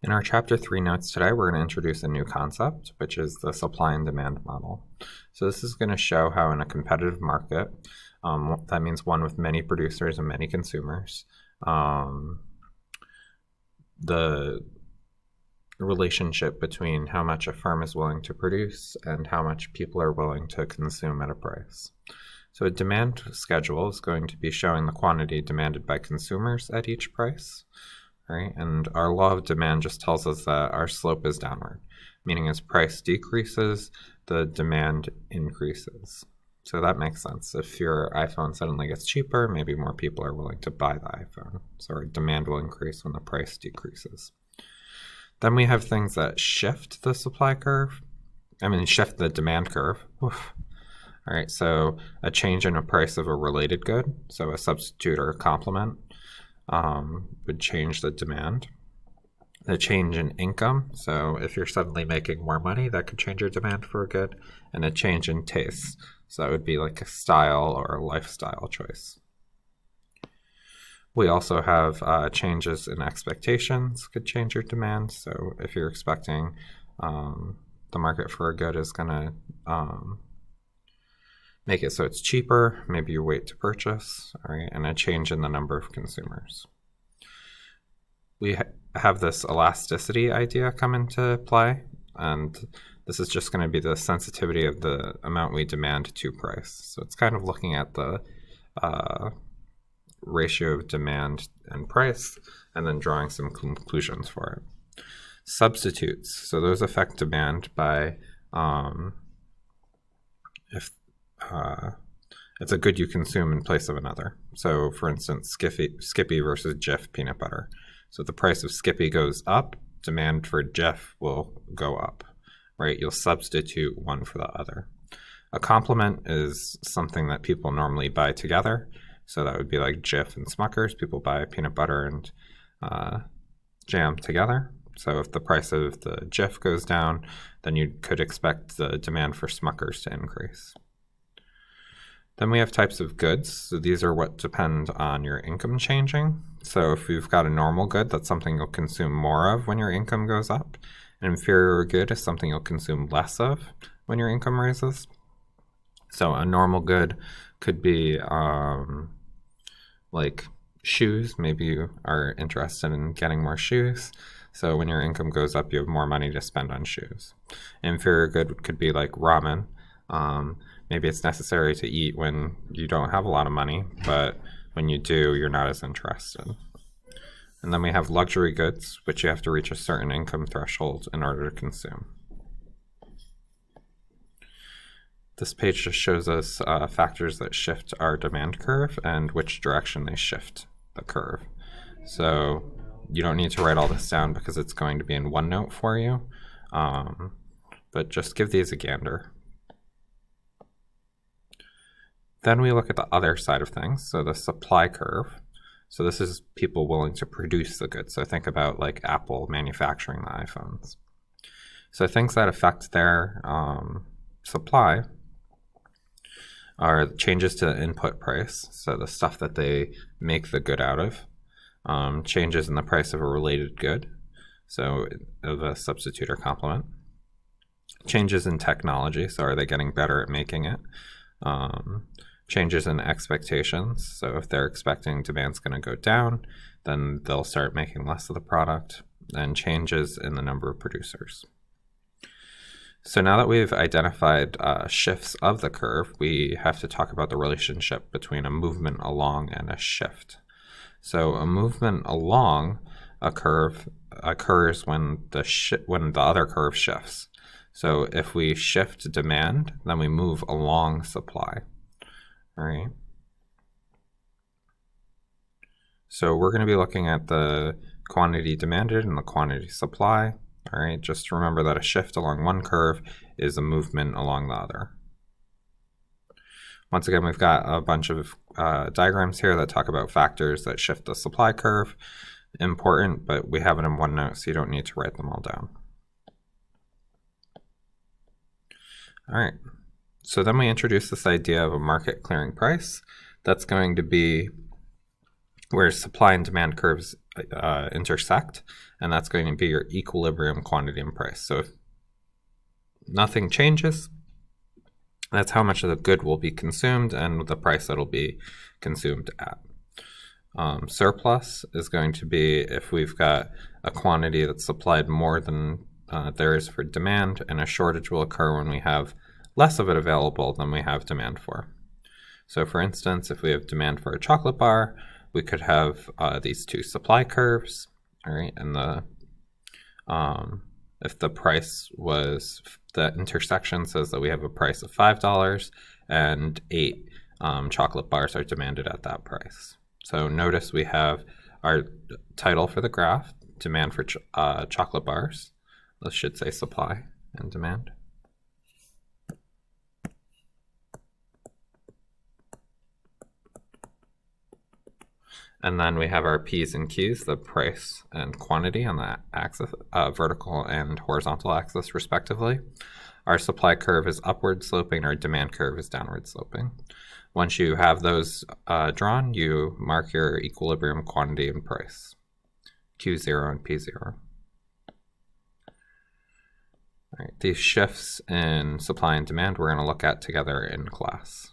In our Chapter 3 notes today, we're going to introduce a new concept, which is the supply and demand model. So this is going to show how in a competitive market, that means one with many producers and many consumers, the relationship between how much a firm is willing to produce and how much people are willing to consume at a price. So a demand schedule is going to be showing the quantity demanded by consumers at each price. Right? And our law of demand just tells us that our slope is downward, meaning as price decreases, the demand increases. So that makes sense. If your iPhone suddenly gets cheaper, maybe more people are willing to buy the iPhone. So our demand will increase when the price decreases. Then we have things that shift the supply curve. Shift the demand curve. Oof. All right, so a change in a price of a related good, so a substitute or a complement, would change the demand. The change in income, so if you're suddenly making more money, that could change your demand for a good. And a change in taste, so that would be like a style or a lifestyle choice. We also have changes in expectations could change your demand. So if you're expecting the market for a good is going to make it so it's cheaper, maybe you wait to purchase, all right, and a change in the number of consumers. We have this elasticity idea come into play, and this is just going to be the sensitivity of the amount we demand to price. So it's kind of looking at the ratio of demand and price, and then drawing some conclusions for it. Substitutes, so those affect demand by if it's a good you consume in place of another. So for instance, Skippy versus Jif peanut butter. So the price of Skippy goes up, demand for Jif will go up, right? You'll substitute one for the other. A complement is something that people normally buy together. So that would be like Jif and Smucker's. People buy peanut butter and jam together. So if the price of the Jif goes down, then you could expect the demand for Smucker's to increase. Then we have types of goods. So these are what depend on your income changing. So if you've got a normal good, that's something you'll consume more of when your income goes up. An inferior good is something you'll consume less of when your income raises. So a normal good could be like shoes. Maybe you are interested in getting more shoes. So when your income goes up, you have more money to spend on shoes. Inferior good could be like ramen. Maybe it's necessary to eat when you don't have a lot of money, but when you do, you're not as interested. And then we have luxury goods, which you have to reach a certain income threshold in order to consume. This page just shows us factors that shift our demand curve and which direction they shift the curve. So you don't need to write all this down because it's going to be in OneNote for you, but just give these a gander. Then we look at the other side of things, so the supply curve. So this is people willing to produce the goods. So think about like Apple manufacturing the iPhones. So things that affect their supply are changes to input price, so the stuff that they make the good out of, changes in the price of a related good, so of a substitute or complement, changes in technology, so are they getting better at making it, changes in expectations, so if they're expecting demand's going to go down, then they'll start making less of the product, and changes in the number of producers. So now that we've identified shifts of the curve, we have to talk about the relationship between a movement along and a shift. So a movement along a curve occurs when the other curve shifts. So if we shift demand, then we move along supply. All right. So we're going to be looking at the quantity demanded and the quantity supply. All right, just remember that a shift along one curve is a movement along the other. Once again, we've got a bunch of diagrams here that talk about factors that shift the supply curve. Important, but we have it in OneNote, so you don't need to write them all down. All right, so then we introduce this idea of a market clearing price. That's going to be where supply and demand curves intersect, and that's going to be your equilibrium quantity and price. So if nothing changes, that's how much of the good will be consumed and the price that will be consumed at. Surplus is going to be if we've got a quantity that's supplied more than there is for demand, and a shortage will occur when we have less of it available than we have demand for. So for instance, if we have demand for a chocolate bar, we could have these two supply curves, all right, and if the price was, the intersection says that we have a price of $5 and 8 chocolate bars are demanded at that price. So notice we have our title for the graph, demand for chocolate bars. This should say supply and demand. And then we have our P's and Q's, the price and quantity on the axis, vertical and horizontal axis respectively. Our supply curve is upward sloping, our demand curve is downward sloping. Once you have those drawn, you mark your equilibrium quantity and price, Q0 and P0. All right, these shifts in supply and demand we're going to look at together in class.